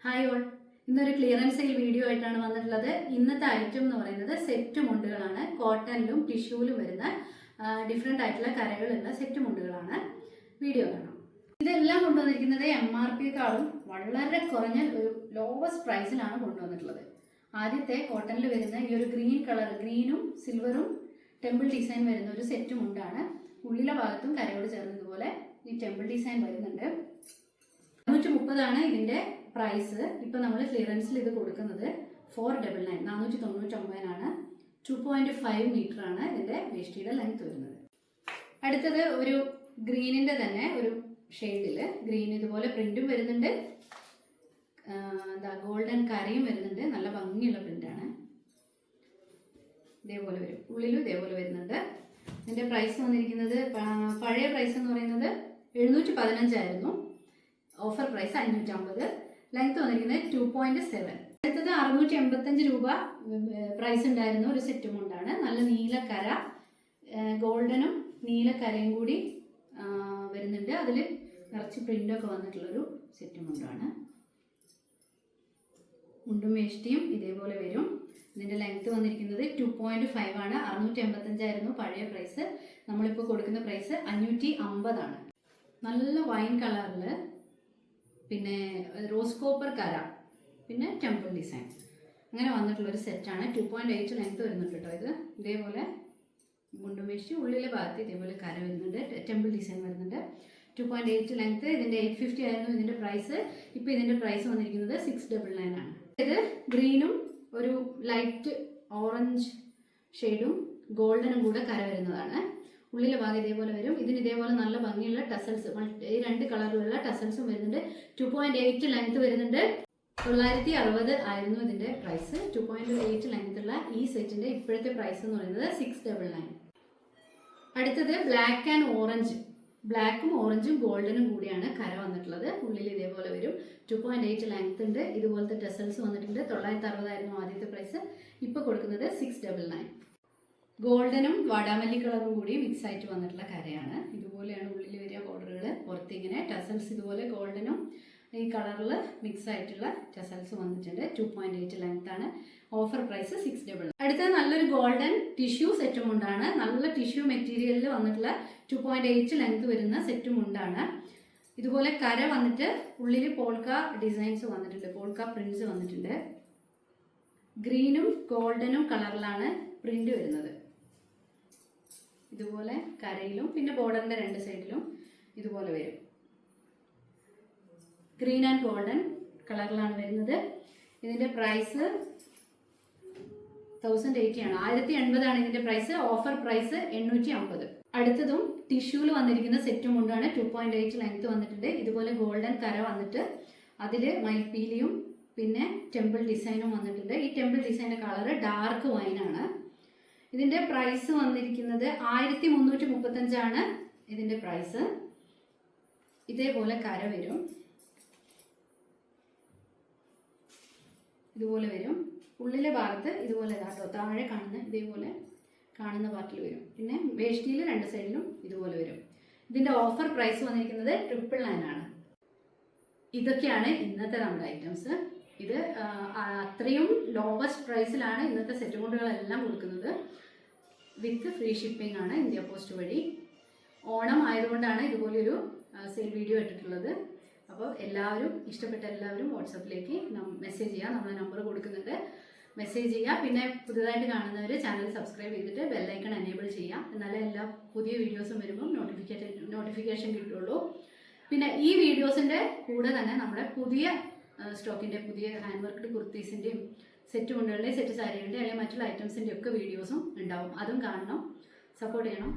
Hi all, ഇന്നൊരു clearance sale video ആയിട്ടാണ് വന്നിട്ടുള്ളത്. ഇന്നത്തെ ഐറ്റം എന്ന് പറയുന്നത് സെറ്റ് മുണ്ടുകളാണ്. കോട്ടണിലും ടിഷ്യൂലും വരുന്ന ഡിഫറെൻ്റ് ആയിട്ടുള്ള കരകളുള്ള സെറ്റ് മുണ്ടുകളാണ്. വീഡിയോ കാണാം. ഇതെല്ലാം കൊണ്ടുവന്നിരിക്കുന്നത് MRPക്കാളും വളരെ കുറഞ്ഞ ഒരു ലോവസ്റ്റ് പ്രൈസിലാണ് കൊണ്ടുവന്നിട്ടുള്ളത്. ആദ്യത്തെ കോട്ടണിൽ വരുന്ന ഈ ഒരു ഗ്രീൻ കളർ, ഗ്രീനും സിൽവറും ടെമ്പിൾ ഡിസൈൻ വരുന്ന ഒരു സെറ്റ് മുണ്ടാണ്. ഉള്ളിലെ ഭാഗത്തും കരയോട് ചേർന്നതുപോലെ ഈ ടെമ്പിൾ ഡിസൈൻ വരുന്നുണ്ട്. 430 ഇതിൻ്റെ പ്രൈസ്. ഇപ്പോൾ നമ്മൾ ക്ലിയറൻസിൽ ഇത് കൊടുക്കുന്നത് 499, 499 2.5 മീറ്റർ ആണ് ഇതിൻ്റെ വേഷ്ടിയുടെ ലെങ്ത് വരുന്നത്. അടുത്തത് ഒരു ഗ്രീനിൻ്റെ തന്നെ ഒരു ഷെയ്ഡിൽ ഗ്രീൻ ഇതുപോലെ പ്രിന്റും വരുന്നുണ്ട്, ഗോൾഡൻ കരയും വരുന്നുണ്ട്. നല്ല ഭംഗിയുള്ള പ്രിന്റാണ്. ഇതേപോലെ വരും, ഉള്ളിലും ഇതേപോലെ വരുന്നുണ്ട്. ഇതിൻ്റെ പ്രൈസ് വന്നിരിക്കുന്നത് പഴയ പ്രൈസ് എന്ന് പറയുന്നത് 715 ആയിരുന്നു. Offer price 550. ലെങ്ത് വന്നിരിക്കുന്നത് 2.7. അടുത്തത് 685 രൂപ പ്രൈസ് ഉണ്ടായിരുന്ന ഒരു സെറ്റ് മുണ്ടാണ്. നല്ല നീലക്കര, ഗോൾഡനും നീലക്കരയും കൂടി വരുന്നുണ്ട്. അതിൽ നിറച്ച് പ്രിൻ്റൊക്കെ വന്നിട്ടുള്ളൊരു സെറ്റ് മുണ്ടാണ്. മുണ്ടും വേഷ്ടിയും ഇതേപോലെ വരും. ഇതിൻ്റെ ലെങ്ത് വന്നിരിക്കുന്നത് 2.5 ആണ്. 685 ആയിരുന്നു പഴയ പ്രൈസ്. നമ്മളിപ്പോൾ കൊടുക്കുന്ന പ്രൈസ് 550 ആണ്. നല്ല വൈൻ കളറിൽ, പിന്നെ റോസ് കോപ്പർ കര, പിന്നെ ടെമ്പിൾ ഡിസൈൻ, അങ്ങനെ വന്നിട്ടുള്ളൊരു സെറ്റാണ്. 2.8 ലെങ്ത് വരുന്നുണ്ട് കേട്ടോ. ഇത് ഇതേപോലെ മുണ്ടും വേഷ്ടി, ഉള്ളിലെ ഭാഗത്ത് ഇതേപോലെ കര വരുന്നുണ്ട്, ടെമ്പിൾ ഡിസൈൻ വരുന്നുണ്ട്. 2.8 ലെങ്ത്. ഇതിൻ്റെ 850 ആയിരുന്നു ഇതിൻ്റെ പ്രൈസ്. ഇപ്പോൾ ഇതിൻ്റെ പ്രൈസ് വന്നിരിക്കുന്നത് 699 ആണ്. ഇത് ഗ്രീനും ഒരു ലൈറ്റ് ഓറഞ്ച് ഷെയ്ഡും ഗോൾഡനും കൂടെ കര വരുന്നതാണ്. ഉള്ളിലെ ഭാഗം ഇതേപോലെ വരും. ഇതിന് ഇതേപോലെ നല്ല ഭംഗിയുള്ള ടസൽസ്, ഈ 2 കളറിലുള്ള ടസൽസും വരുന്നുണ്ട്. 2.8 ലെങ്ത് വരുന്നുണ്ട്. 960 ആയിരുന്നു ഇതിൻ്റെ പ്രൈസ്. 2.8 ലെങ്ത്തുള്ള ഈ സെറ്റിൻ്റെ ഇപ്പോഴത്തെ പ്രൈസ് എന്ന് പറയുന്നത് 699. അടുത്തത് ബ്ലാക്ക് ആൻഡ് ഓറഞ്ച്, ബ്ലാക്കും ഓറഞ്ചും ഗോൾഡനും കൂടിയാണ് കര വന്നിട്ടുള്ളത്. ഉള്ളിൽ ഇതേപോലെ വരും. 2.8 ലെങ്ത് ഉണ്ട്. ഇതുപോലത്തെ ടസൽസ് വന്നിട്ടുണ്ട്. 960 ആയിരുന്നു ആദ്യത്തെ പ്രൈസ്. ഇപ്പോൾ കൊടുക്കുന്നത് 699. ഗോൾഡനും വാടാമല്ലി കളറും കൂടി മിക്സ് ആയിട്ട് വന്നിട്ടുള്ള കരയാണ്. ഇതുപോലെയാണ് ഉള്ളിൽ വരിക ബോർഡറുകൾ. പുറത്തിങ്ങനെ ടസൽസ് ഇതുപോലെ ഗോൾഡനും ഈ കളറിൽ മിക്സ് ആയിട്ടുള്ള ടസൽസ് വന്നിട്ടുണ്ട്. 2.8 ലെങ്ത് ആണ്. Offer price 699. അടുത്തത് നല്ലൊരു ഗോൾഡൻ ടിഷ്യൂ സെറ്റും ഉണ്ടാണ്. നല്ല ടിഷ്യൂ മെറ്റീരിയലിൽ വന്നിട്ടുള്ള 2.8 ലെങ്ത് വരുന്ന സെറ്റും ഉണ്ടാണ്. ഇതുപോലെ കര വന്നിട്ട് ഉള്ളിൽ പോൾക്ക ഡിസൈൻസ് വന്നിട്ടുണ്ട്, പോൾക്ക പ്രിന്റ്സ് വന്നിട്ടുണ്ട്. ഗ്രീനും ഗോൾഡനും കളറിലാണ് പ്രിന്റ് വരുന്നത്. ഇതുപോലെ കരയിലും പിന്നെ ബോർഡറിന്റെ 2 സൈഡിലും ഇതുപോലെ വരും. ഗ്രീൻ ആൻഡ് ഗോൾഡൻ കളറിലാണ് വരുന്നത്. ഇതിന്റെ പ്രൈസ് 1080 ആണ്. 1080 ആണ് ഇതിന്റെ പ്രൈസ്. Offer price 850. അടുത്തതും ടിഷ്യൂല് വന്നിരിക്കുന്ന സെറ്റും കൊണ്ടാണ്. 2.8 ലെങ്ത് വന്നിട്ടുണ്ട്. ഇതുപോലെ ഗോൾഡൻ കര വന്നിട്ട് അതിൽ മയിൽപ്പീലിയും പിന്നെ ടെമ്പിൾ ഡിസൈനും വന്നിട്ടുണ്ട്. ഈ ടെമ്പിൾ ഡിസൈൻ്റെ കളർ ഡാർക്ക് വൈനാണ്. ഇതിൻ്റെ പ്രൈസ് വന്നിരിക്കുന്നത് 1335 ആണ് ഇതിൻ്റെ പ്രൈസ്. ഇതേപോലെ കര വരും, ഇതുപോലെ വരും. ഉള്ളിലെ ഭാഗത്ത് ഇതുപോലെ കേട്ടോ, താഴെ കാണുന്ന ഇതേപോലെ കാണുന്ന പാർട്ടിൽ വരും. പിന്നെ വേഷ്ടിയിൽ 2 സൈഡിലും ഇതുപോലെ വരും. ഇതിൻ്റെ ഓഫർ പ്രൈസ് വന്നിരിക്കുന്നത് 999 ആണ്. ഇതൊക്കെയാണ് ഇന്നത്തെ നമ്മുടെ ഐറ്റംസ്. ഇത് അത്രയും ലോവസ്റ്റ് പ്രൈസിലാണ് ഇന്നത്തെ സെറ്റ് മുണ്ടുകളെല്ലാം കൊടുക്കുന്നത്. വിത്ത് ഫ്രീ ഷിപ്പിംഗ് ആണ് ഇന്ത്യ പോസ്റ്റ് വഴി. ഓണം ആയതുകൊണ്ടാണ് ഇതുപോലെയൊരു സെയിൽ വീഡിയോ ഇട്ടിട്ടുള്ളത്. അപ്പോൾ എല്ലാവരും, ഇഷ്ടപ്പെട്ട എല്ലാവരും വാട്സപ്പിലേക്ക് മെസ്സേജ് ചെയ്യുക. നമ്മൾ നമ്പർ കൊടുക്കുന്നുണ്ട്, മെസ്സേജ് ചെയ്യുക. പിന്നെ പുതുതായിട്ട് കാണുന്നവർ ചാനൽ സബ്സ്ക്രൈബ് ചെയ്തിട്ട് ബെല്ലൈക്കൺ എനേബിൾ ചെയ്യുക. എന്നാലേ എല്ലാ പുതിയ വീഡിയോസും വരുമ്പോൾ നോട്ടിഫിക്കേഷൻ കിട്ടുള്ളൂ. പിന്നെ ഈ വീഡിയോസിൻ്റെ കൂടെ തന്നെ നമ്മുടെ പുതിയ സ്റ്റോക്കിൻ്റെ, പുതിയ ഹാൻഡ് വർക്ക്ഡ് കുർത്തീസിൻ്റെയും സെറ്റ് മുണ്ടുകളുടെയും സെറ്റ് സാരികളുടെയും അല്ലെങ്കിൽ മറ്റുള്ള ഐറ്റംസിൻ്റെ ഒക്കെ വീഡിയോസും ഉണ്ടാവും. അതും കാണണം, സപ്പോർട്ട് ചെയ്യണം.